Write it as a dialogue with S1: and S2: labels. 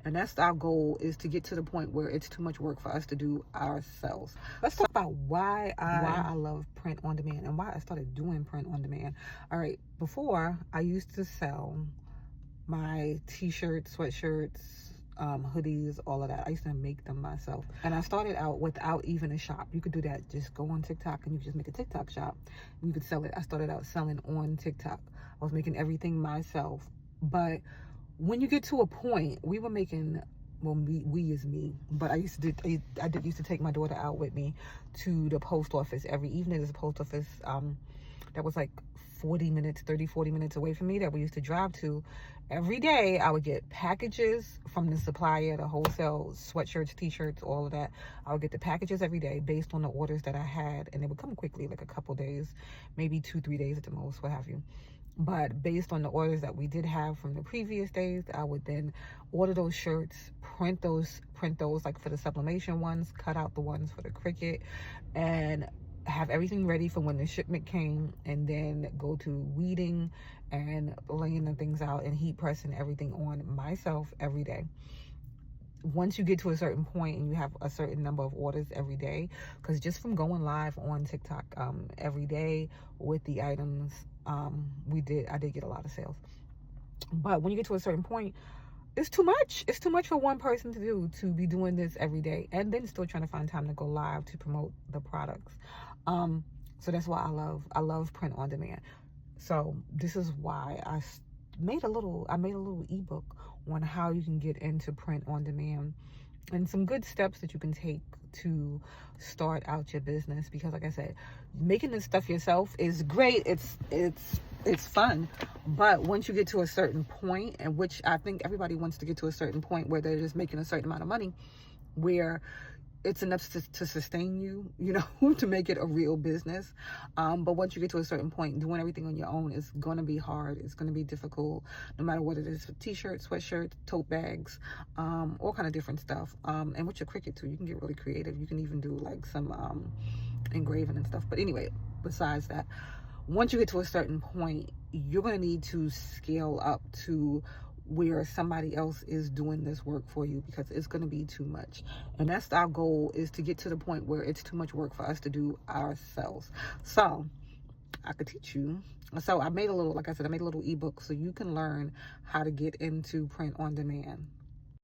S1: And that's our goal, is to get to the point where it's too much work for us to do ourselves. Let's talk about why I love print on demand and why I started doing print on demand. All right, before I used to sell my t-shirts, sweatshirts, hoodies, all of that. I used to make them myself. And I started out without even a shop. You could do that. Just go on TikTok and you could just make a TikTok shop. And you could sell it. I started out selling on TikTok. I was making everything myself. But when you get to a point, we were making, well, we is me, but I used to take my daughter out with me to the post office every evening. There's a post office that was like 40 minutes away from me that we used to drive to. Every day I would get packages from the supplier, the wholesale sweatshirts, t-shirts, all of that. I would get the packages every day based on the orders that I had, and they would come quickly, like a couple days, maybe 2-3 days at the most, what have you. But based on the orders that we did have from the previous days, I would then order those shirts, print those like for the sublimation ones, cut out the ones for the Cricut, and have everything ready for when the shipment came, and then go to weeding and laying the things out and heat pressing everything on myself every day. Once you get to a certain point and you have a certain number of orders every day, because just from going live on TikTok every day with the items, I did get a lot of sales. But when you get to a certain point, it's too much. It's too much for one person to do, to be doing this every day and then still trying to find time to go live to promote the products. So that's why I love print on demand. So this is why I made a little ebook on how you can get into print on demand and some good steps that you can take to start out your business. Because like I said, making this stuff yourself is great. It's fun. But once you get to a certain point, and which I think everybody wants to get to a certain point where they're just making a certain amount of money, where it's enough to sustain you, to make it a real business. But once you get to a certain point, doing everything on your own is going to be hard. It's going to be difficult, no matter what it is. T-shirts, sweatshirts, tote bags, all kind of different stuff. And with your Cricut too, you can get really creative. You can even do like some engraving and stuff. But anyway, besides that, once you get to a certain point, you're going to need to scale up to where somebody else is doing this work for you, because it's going to be too much. And that's our goal, is to get to the point where it's too much work for us to do ourselves. So I could teach you. So I made a little ebook so you can learn how to get into print on demand.